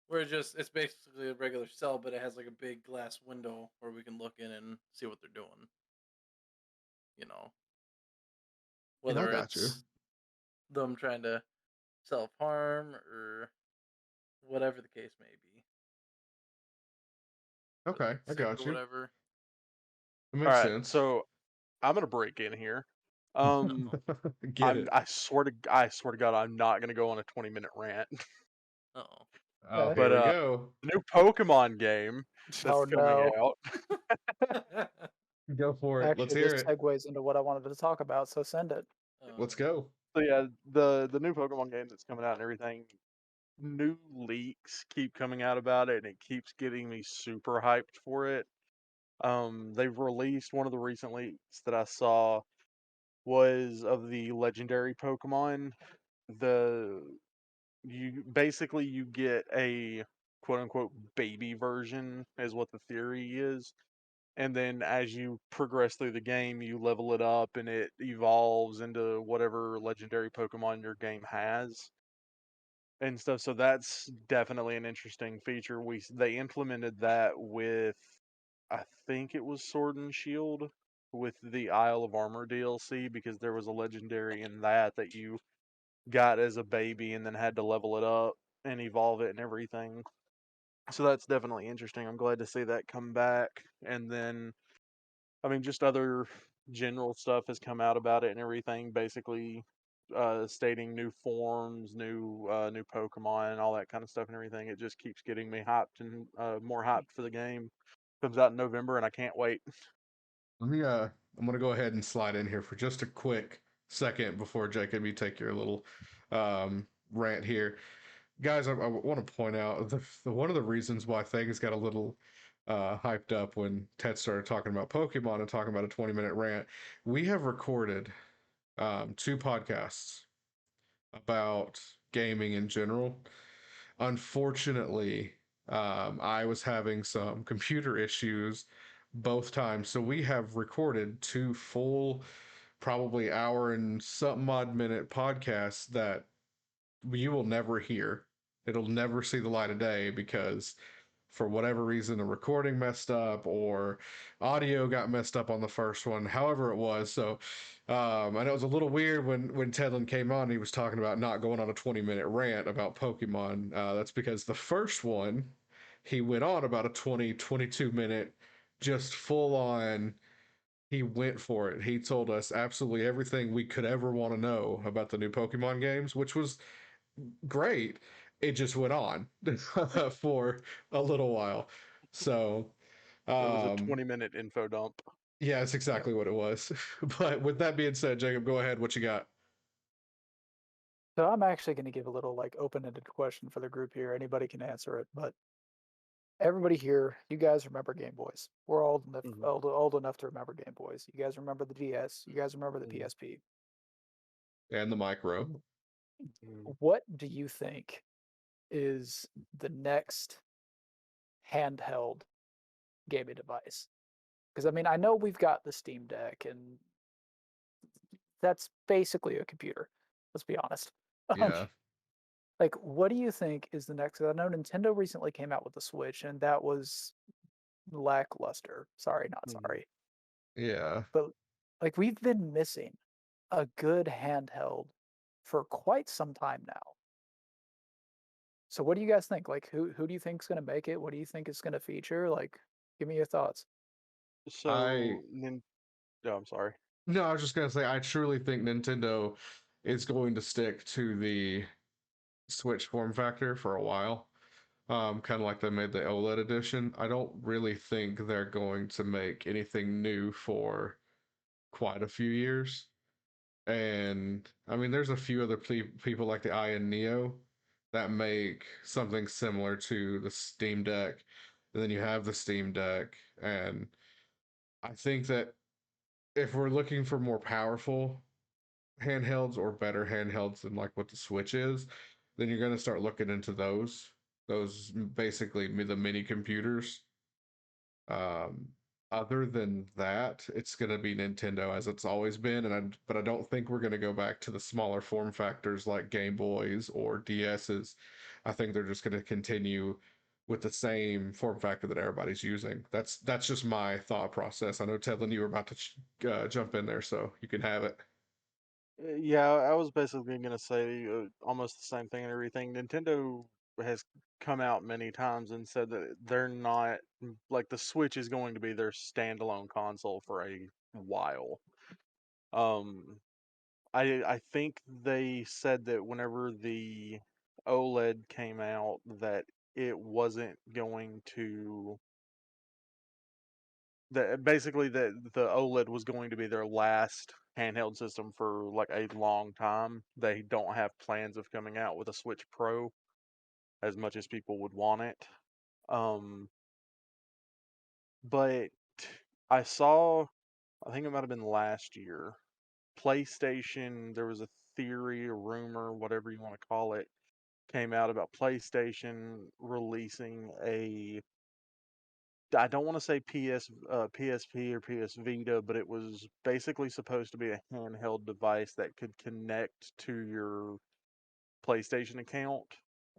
where it's basically a regular cell, but it has like a big glass window where we can look in and see what they're doing. You know, Yeah, I whether got you. it's them trying to self harm or whatever the case may be, whether they Okay, get I sick got or you. whatever. It All makes right. sense. So I'm gonna break in here. Um, Get it. I swear to God, I'm not gonna go on a 20-minute rant. Oh, Oh, Okay. here But we go. the new Pokemon game that's Oh coming no. out. Go for it. Let's Actually, hear this it. segues into what I wanted to talk about, so send it. Let's go. So yeah, the new Pokemon game that's coming out and everything. New leaks keep coming out about it, and it keeps getting me super hyped for it. They've released one of the recent leaks that I saw was of the legendary Pokemon. The you get a quote unquote baby version is what the theory is. And then as you progress through the game, you level it up and it evolves into whatever legendary Pokemon your game has and stuff. So that's definitely an interesting feature. They implemented that with I think it was Sword and Shield with the Isle of Armor DLC because there was a legendary in that you got as a baby and then had to level it up and evolve it and everything. So that's definitely interesting. I'm glad to see that come back. And then I mean just other general stuff has come out about it and everything, basically stating new forms, new Pokemon, and all that kind of stuff and everything. It just keeps getting me hyped and more hyped for the game. Comes out in November, and I can't wait. Let me I'm gonna go ahead and slide in here for just a quick second before Jacob, you take your little rant here. Guys, I want to point out one of the reasons why things got a little hyped up when Ted started talking about Pokemon and talking about a 20-minute rant. We have recorded two podcasts about gaming in general. Unfortunately, I was having some computer issues both times, so we have recorded two full, probably hour and something odd minute podcasts that you will never hear. It'll never see the light of day because for whatever reason the recording messed up or audio got messed up on the first one, however it was. So I know it was a little weird when Tedlin came on, he was talking about not going on a 20-minute rant about Pokemon. That's because the first one he went on about a 22 minute just full on, he went for it. He told us absolutely everything we could ever want to know about the new Pokemon games, which was great. It just went on for a little while. So, It was a um, 20-minute info dump. yeah, it's exactly what it was. But with that being said, Jacob, go ahead. What you got? So I'm actually going to give a little like open-ended question for the group here. Anybody can answer it, but everybody here, you guys remember Game Boys. We're Mhm. old enough to remember Game Boys. You guys remember the DS. You guys remember the Mhm. PSP. And the micro. Mhm. What do you think is the next handheld gaming device? Because I mean, I know we've got the Steam Deck, and that's basically a computer. Let's be honest. Um, Yeah. like, what do you think is the next? 'Cause I know Nintendo recently came out with the Switch, and that was lackluster. Sorry, not Mhm. sorry. Yeah. But like, we've been missing a good handheld for quite some time now. So, what do you guys think? Like, who do you think is going to make it? What do you think is going to feature? Like, give me your thoughts. I So, no, I'm sorry. no, I was just gonna say I truly think Nintendo is going to stick to the Switch form factor for a while. Kind of like they made the OLED edition. I don't really think they're going to make anything new for quite a few years. And I mean, there's a few other people like the Ion Neo that make something similar to the Steam Deck. And then you have the Steam Deck. And I think that if we're looking for more powerful handhelds or better handhelds than like what the Switch is, then you're going to start looking into those. Those basically the mini computers. Um, Other than that, it's going to be Nintendo as it's always been, but I don't think we're going to go back to the smaller form factors like Game Boys or DSs. I think they're just going to continue with the same form factor that everybody's using. That's just my thought process. I know Tedlin, you were about to jump in there, so you can have it. Yeah, I was basically gonna say almost the same thing and everything. Nintendo has come out many times and said that they're not like the Switch is going to be their standalone console for a while. Um, I think they said that whenever the OLED came out that it wasn't going to that basically that the OLED was going to be their last handheld system for like a long time. They don't have plans of coming out with a Switch Pro as much as people would want it. Um, but I saw, I think it might have been last year, PlayStation, there was a theory, a rumor, whatever you want to call it, came out about PlayStation releasing a I don't want to say PSP or PS Vita, but it was basically supposed to be a handheld device that could connect to your PlayStation account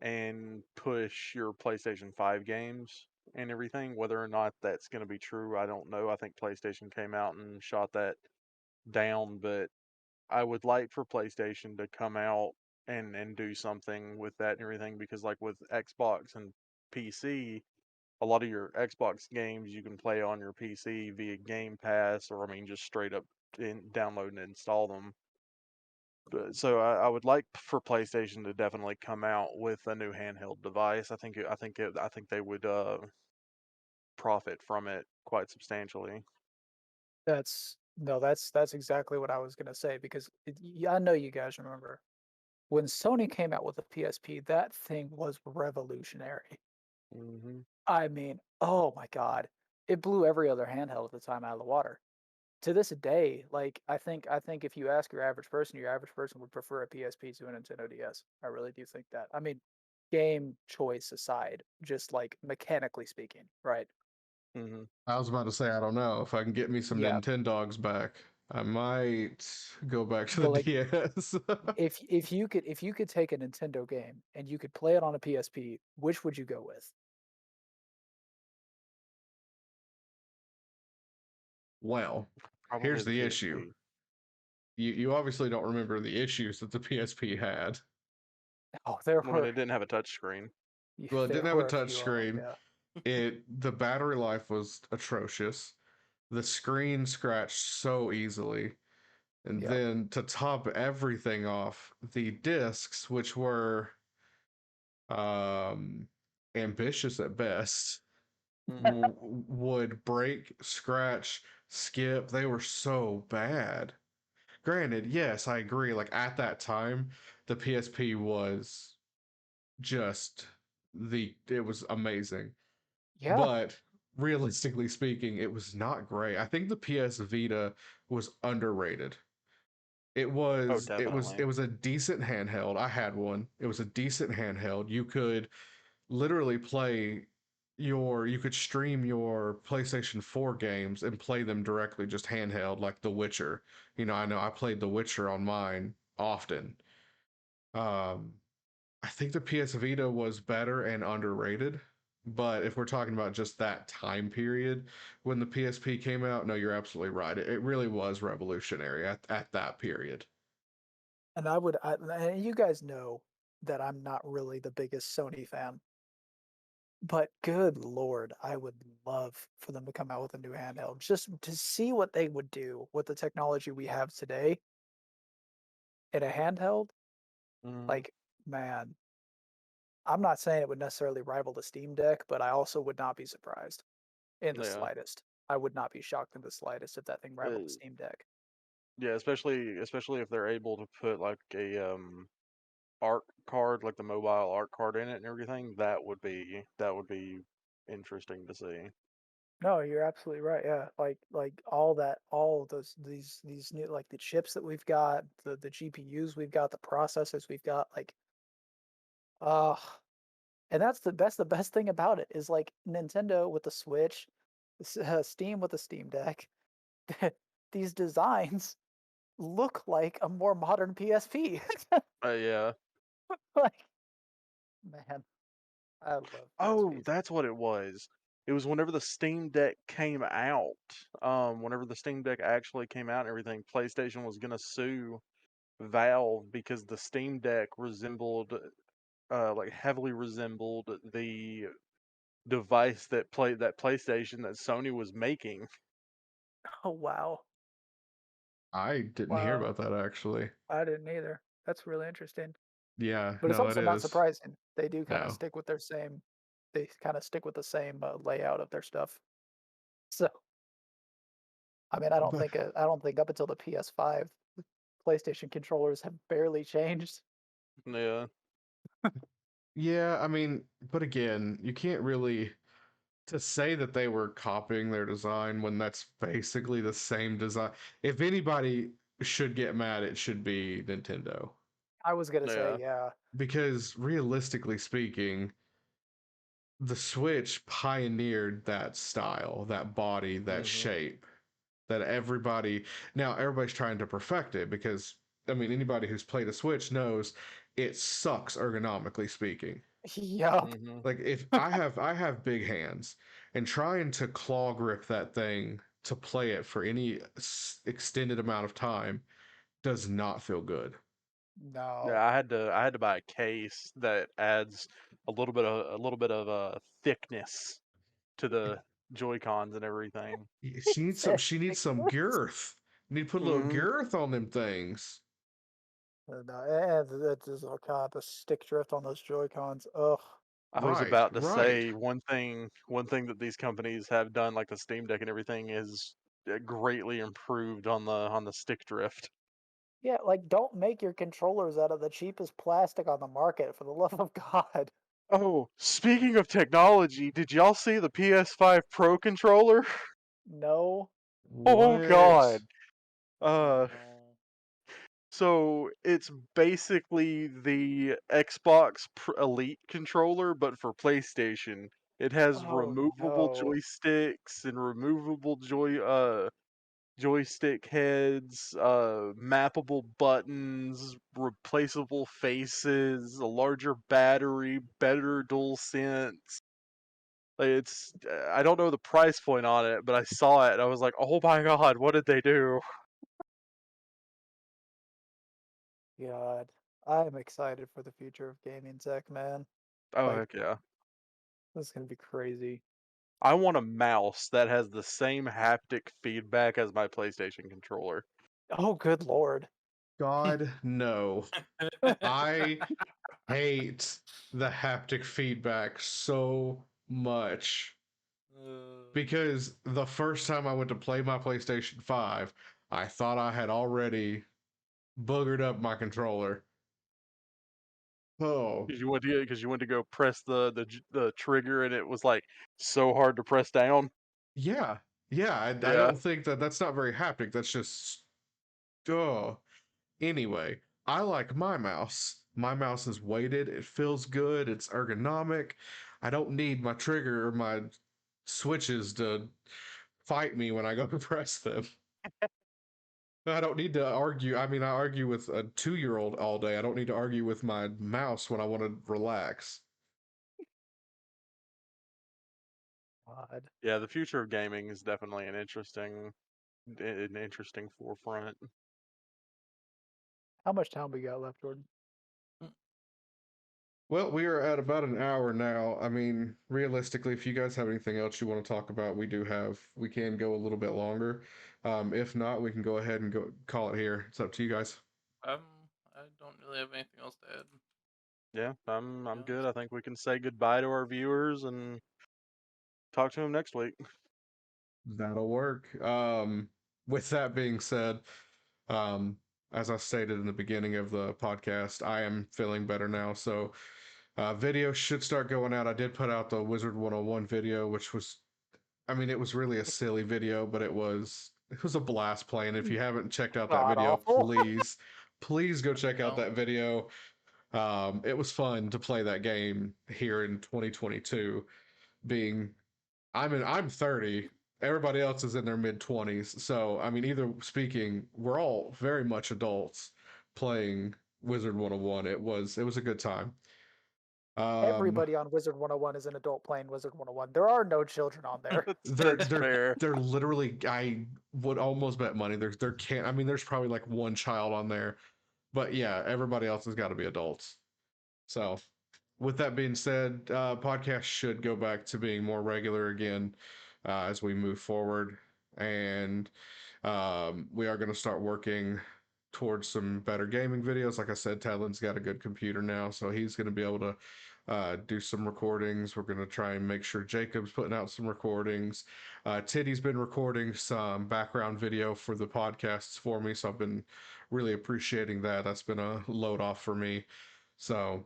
and push your PlayStation 5 games and everything. Whether or not that's going to be true, I don't know. I think PlayStation came out and shot that down, but I would like for PlayStation to come out and do something with that and everything because like with Xbox and PC, a lot of your Xbox games you can play on your PC via Game Pass, or I mean, just straight up download and install them. So I would like for PlayStation to definitely come out with a new handheld device. I think they would profit from it quite substantially. That's no, that's exactly what I was gonna say because I know you guys remember when Sony came out with the PSP, that thing was revolutionary. Hmm. I mean, oh my God, it blew every other handheld at the time out of the water. to this day, like I think if you ask your average person would prefer a PSP to a Nintendo DS. I really do think that. I mean, game choice aside, just like mechanically speaking, right? Mm-hmm. I was about to say, I don't know if I can get me some Yeah, Nintendogs back. I might go back to the but like DS. if you could take a Nintendo game and you could play it on a PSP, which would you go with? Well, Probably here's the the issue. PSP. You obviously don't remember the issues that the PSP had. Oh, When it didn't have a touchscreen. Well, it there didn't have a were a touch few of them. screen. Yeah, The battery life was atrocious. The screen scratched so easily. And yeah. then to top everything off, the discs, which were um ambitious at best, Mm-hmm. would break, scratch, skip. They were so bad. Granted, yes, I agree. Like at that time, the PSP was just it was amazing. Yeah. But realistically speaking, it was not great. I think the PS Vita was underrated. Oh, definitely. It was a decent handheld. I had one. It was a decent handheld. You could literally you could stream your PlayStation 4 games and play them directly just handheld like The Witcher. I know I played The Witcher on mine often. Um I think the PS Vita was better and underrated. But if we're talking about just that time period when the PSP came out, no, you're absolutely right. It really was revolutionary at that period. And and you guys know that I'm not really the biggest Sony fan, but good lord, I would love for them to come out with a new handheld just to see what they would do with the technology we have today in a handheld. Mm-hmm. Like, man, I'm not saying it would necessarily rival the Steam Deck, but I also would not be surprised in the Yeah. slightest. I would not be shocked in the slightest if that thing rivaled the Steam Deck. Yeah, especially if they're able to put like a art card, like the mobile art card in it and everything. That would be interesting to see. No, you're absolutely right. Yeah, like all that, all of these new like the chips that we've got, the GPUs we've got, the processors we've got, like uh and that's the best thing about it is like Nintendo with the Switch, Steam with the Steam Deck. These designs look like a more modern PSP. Yeah. Like, man, I love Oh, PSPs. that's what it was. It was whenever the Steam Deck came out. Whenever the Steam Deck actually came out and everything, PlayStation was gonna sue Valve because the Steam Deck like heavily resembled the device that PlayStation that Sony was making. Oh wow, I didn't hear wow, about that actually. I didn't either. That's really interesting. Yeah, But it's no, it also not is. surprising. They do kind of No. stick with their same. They kind of stick with the same layout of their stuff. So, I mean, But I don't think up until the PS5, PlayStation controllers have barely changed. Yeah. yeah, I mean, but again, you can't really to say that they were copying their design when that's basically the same design. If anybody should get mad, it should be Nintendo. I was gonna say, Yeah. yeah, Because realistically speaking, the Switch pioneered that style, that body, that Mhm. shape that everybody's trying to perfect it because I mean anybody who's played a Switch knows it sucks ergonomically speaking. yup. Mhm. Like if I have big hands and trying to claw grip that thing to play it for any extended amount of time does not feel good. No, Yeah, I had to buy a case that adds a little bit of thickness to the Joy Cons and everything. She needs some Thickness. girth. You need to put a little Mhm. girth on them things. No, and that is oh god, the stick drift on those Joy Cons. Ugh. I was Right, about to right. say one thing that these companies have done, like the Steam Deck and everything, is greatly improved on the stick drift. Yeah, like don't make your controllers out of the cheapest plastic on the market for the love of God. Oh, speaking of technology, did y'all see the PS5 Pro controller? No. Oh God. Oh, Uh, so it's basically the Xbox Elite controller, but for PlayStation. It has Oh removable no. joysticks and removable joystick heads, mappable buttons, replaceable faces, a larger battery, better dual sense. Like it's, I don't know the price point on it, but I saw it and I was like, oh my God, what did they do? God. I'm excited for the future of gaming, Zach, man. Oh Like, heck yeah. this is gonna be crazy. I want a mouse that has the same haptic feedback as my PlayStation controller. Oh, good lord. God, no. I hate the haptic feedback so much because the first time I went to play my PlayStation 5, I thought I had already boogered up my controller. Oh, Because you went to go press the trigger and it was like so hard to press down. yeah. Yeah, I Yeah. don't think that's not very haptic. That's just, oh. Anyway, I like my mouse. My mouse is weighted. It feels good. It's ergonomic. I don't need my trigger or my switches to fight me when I go to press them. I don't need to argue. I mean, I argue with a 2-year-old all day. I don't need to argue with my mouse when I want to relax. God. Yeah, the future of gaming is definitely an interesting forefront. How much time we got left, Jordan? Well, we are at about an hour now. I mean, realistically, if you guys have anything else you want to talk about, we can go a little bit longer. If not, we can go ahead and go call it here. It's up to you guys. I don't really have anything else to add. Yeah, I'm be good. honest. I think we can say goodbye to our viewers and talk to them next week. That'll work. With that being said, um, as I stated in the beginning of the podcast, I am feeling better now. So, video should start going out. I did put out the Wizard 101 video, which was, I mean, it was really a silly video, but it was a blast playing. If you haven't checked out that God video, awful. please go check out No. that video. It was fun to play that game here in 2022. Being, I'm 30. Everybody else is in their mid 20s. So, I mean, either speaking, we're all very much adults playing Wizard 101. It was a good time. Um, Everybody on Wizard 101 is an adult playing Wizard 101. There are no children on there. they're That's they're fair. they're literally, I would almost bet money there can't, I mean, there's probably like one child on there, but yeah, everybody else has got to be adults. So, with that being said, podcast should go back to being more regular again as we move forward, and we are going to start working towards some better gaming videos. Like I said, Tadlin's got a good computer now, so he's going to be able to do some recordings. We're going to try and make sure Jacob's putting out some recordings. Titty's been recording some background video for the podcasts for me, so I've been really appreciating that. That's been a load off for me. So,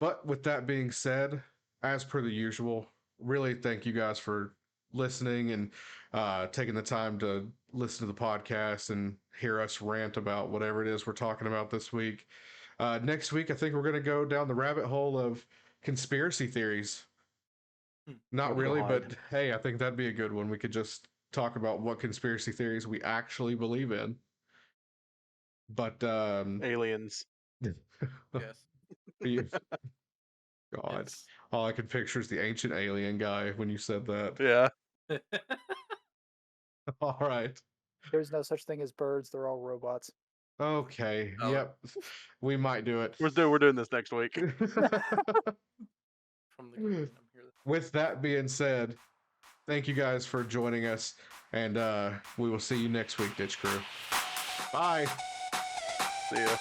but with that being said, as per the usual, really thank you guys for listening and taking the time to listen to the podcast and hear us rant about whatever it is we're talking about this week. Next week, I think we're going to go down the rabbit hole of conspiracy theories. Not Oh really, God. but hey, I think that'd be a good one. We could just talk about what conspiracy theories we actually believe in. But Aliens. Yes. you- God, Yes. all I could picture is the ancient alien guy when you said that. Yeah. All right. There's no such thing as birds. They're all robots. Okay. Oh. Yep. We might do it. We're doing this next week. From the green, I'm here. With that being said, thank you guys for joining us, and we will see you next week, Ditch Crew. Bye. See ya.